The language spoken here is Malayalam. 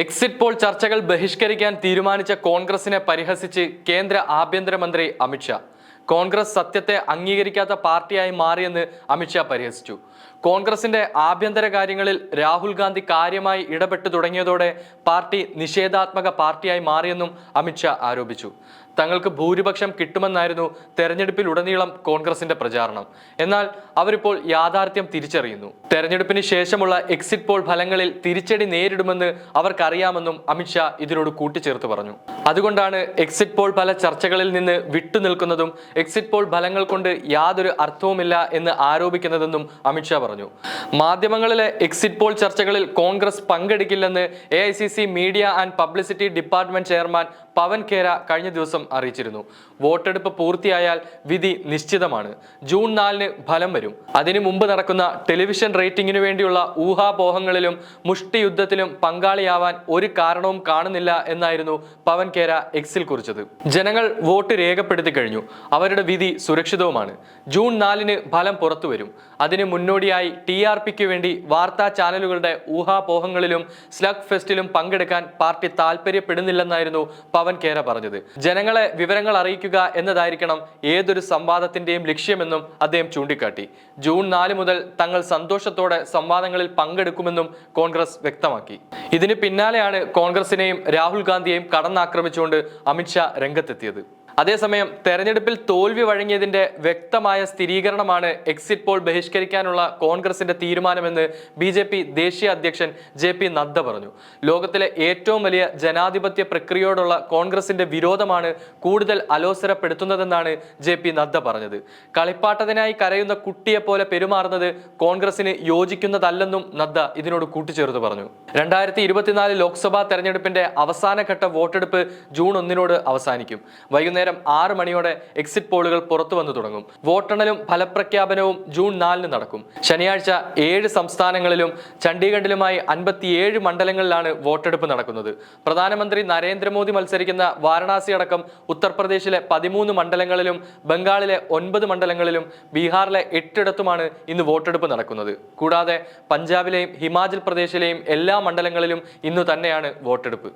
എക്സിറ്റ് പോൾ ചർച്ചകൾ ബഹിഷ്കരിക്കാൻ തീരുമാനിച്ച കോൺഗ്രസിനെ പരിഹസിച്ച് കേന്ദ്ര ആഭ്യന്തരമന്ത്രി അമിത്ഷാ. കോൺഗ്രസ് സത്യത്തെ അംഗീകരിക്കാത്ത പാർട്ടിയായി മാറിയെന്ന് അമിത്ഷാ പരിഹസിച്ചു. കോൺഗ്രസിന്റെ ആഭ്യന്തര കാര്യങ്ങളിൽ രാഹുൽ ഗാന്ധി കാര്യമായി ഇടപെട്ടു തുടങ്ങിയതോടെ പാർട്ടി നിഷേധാത്മക പാർട്ടിയായി മാറിയെന്നും അമിത്ഷാ ആരോപിച്ചു. തങ്ങൾക്ക് ഭൂരിപക്ഷം കിട്ടുമെന്നായിരുന്നു തെരഞ്ഞെടുപ്പിലുടനീളം കോൺഗ്രസിന്റെ പ്രചാരണം. എന്നാൽ അവരിപ്പോൾ യാഥാർത്ഥ്യം തിരിച്ചറിയുന്നു. തെരഞ്ഞെടുപ്പിന് ശേഷമുള്ള എക്സിറ്റ് പോൾ ഫലങ്ങളിൽ തിരിച്ചടി നേരിടുമെന്ന് അവർക്കറിയാമെന്നും അമിത്ഷാ ഇതിനോട് കൂട്ടിച്ചേർത്ത് പറഞ്ഞു. അതുകൊണ്ടാണ് എക്സിറ്റ് പോൾ ഫല ചർച്ചകളിൽ നിന്ന് വിട്ടുനിൽക്കുന്നതും എക്സിറ്റ് പോൾ ഫലങ്ങൾ കൊണ്ട് യാതൊരു അർത്ഥവുമില്ല എന്ന് ആരോപിക്കുന്നതെന്നും അമിത്ഷാ പറഞ്ഞു. മാധ്യമങ്ങളിലെ എക്സിറ്റ് പോൾ ചർച്ചകളിൽ കോൺഗ്രസ് പങ്കെടുക്കില്ലെന്ന് AICC media and publicity department chairman Pawan Khera കഴിഞ്ഞ ദിവസം അറിയിച്ചിരുന്നു. വോട്ടെടുപ്പ് പൂർത്തിയായാൽ വിധി നിശ്ചിതമാണ്. ജൂൺ 4-ന് ഫലം വരും. അതിനു മുമ്പ് നടക്കുന്ന ടെലിവിഷൻ റേറ്റിംഗിനു വേണ്ടിയുള്ള ഊഹാപോഹങ്ങളിലും മുഷ്ടിയുദ്ധത്തിലും പങ്കാളിയാവാൻ ഒരു കാരണവും കാണുന്നില്ല എന്നായിരുന്നു പവൻ ഖേര എക്സിൽ കുറിച്ചത്. ജനങ്ങൾ വോട്ട് രേഖപ്പെടുത്തി കഴിഞ്ഞു. അവരുടെ വിധി സുരക്ഷിതവുമാണ്. ജൂൺ 4-ന് ഫലം പുറത്തു വരും. അതിന് മുന്നോടിയായി TRPക്ക് വേണ്ടി വാർത്താ ചാനലുകളുടെ ഊഹാപോഹങ്ങളിലും സ്ലഗ് ഫെസ്റ്റിലും പങ്കെടുക്കാൻ പാർട്ടി താല്പര്യപ്പെടുന്നില്ലെന്നായിരുന്നു പവൻ ഖേര പറഞ്ഞത്. ജനങ്ങളെ വിവരങ്ങൾ അറിയിക്കുക എന്നതായിരിക്കണം ഏതൊരു സംവാദത്തിന്റെയും ലക്ഷ്യമെന്നും അദ്ദേഹം ചൂണ്ടിക്കാട്ടി. ജൂൺ 4 മുതൽ തങ്ങൾ സന്തോഷത്തോടെ സംവാദങ്ങളിൽ പങ്കെടുക്കുമെന്നും കോൺഗ്രസ് വ്യക്തമാക്കി. ഇതിന് പിന്നാലെയാണ് കോൺഗ്രസിനെയും രാഹുൽ ഗാന്ധിയെയും കടന്നാക്രമിച്ചുകൊണ്ട് അമിത്ഷാ രംഗത്തെത്തിയത്. അതേസമയം തെരഞ്ഞെടുപ്പിൽ തോൽവി വഴങ്ങിയതിന്റെ വ്യക്തമായ സ്ഥിരീകരണമാണ് എക്സിറ്റ് പോൾ ബഹിഷ്കരിക്കാനുള്ള കോൺഗ്രസിന്റെ തീരുമാനമെന്ന് BJP ദേശീയ അധ്യക്ഷൻ JP നദ്ദ പറഞ്ഞു. ലോകത്തിലെ ഏറ്റവും വലിയ ജനാധിപത്യ പ്രക്രിയയോടുള്ള കോൺഗ്രസിന്റെ വിരോധമാണ് കൂടുതൽ അലോസരപ്പെടുത്തുന്നതെന്നാണ് JP നദ്ദ പറഞ്ഞത്. കളിപ്പാട്ടത്തിനായി കരയുന്ന കുട്ടിയെ പോലെ പെരുമാറുന്നത് കോൺഗ്രസിന് യോജിക്കുന്നതല്ലെന്നും നദ്ദ ഇതിനോട് കൂട്ടിച്ചേർത്ത് പറഞ്ഞു. 2024 ലോക്സഭാ തെരഞ്ഞെടുപ്പിന്റെ അവസാനഘട്ട വോട്ടെടുപ്പ് ജൂൺ 1-നോട് അവസാനിക്കും. വൈകുന്നേരം 6 മണിയോടെ എക്സിറ്റ് പോളുകൾ പുറത്തു വന്നു തുടങ്ങും. വോട്ടെണ്ണലും ഫലപ്രഖ്യാപനവും ജൂൺ 4-ന് നടക്കും. ശനിയാഴ്ച 7 സംസ്ഥാനങ്ങളിലും ചണ്ഡീഗഡിലുമായി 57 മണ്ഡലങ്ങളിലാണ് വോട്ടെടുപ്പ് നടക്കുന്നത്. പ്രധാനമന്ത്രി നരേന്ദ്രമോദി മത്സരിക്കുന്ന വാരണാസി അടക്കം ഉത്തർപ്രദേശിലെ 13 മണ്ഡലങ്ങളിലും ബംഗാളിലെ 9 മണ്ഡലങ്ങളിലും ബീഹാറിലെ 8 ഇന്ന് വോട്ടെടുപ്പ് നടക്കുന്നത്. കൂടാതെ പഞ്ചാബിലെയും ഹിമാചൽ പ്രദേശിലെയും എല്ലാ മണ്ഡലങ്ങളിലും ഇന്നു തന്നെയാണ് വോട്ടെടുപ്പ്.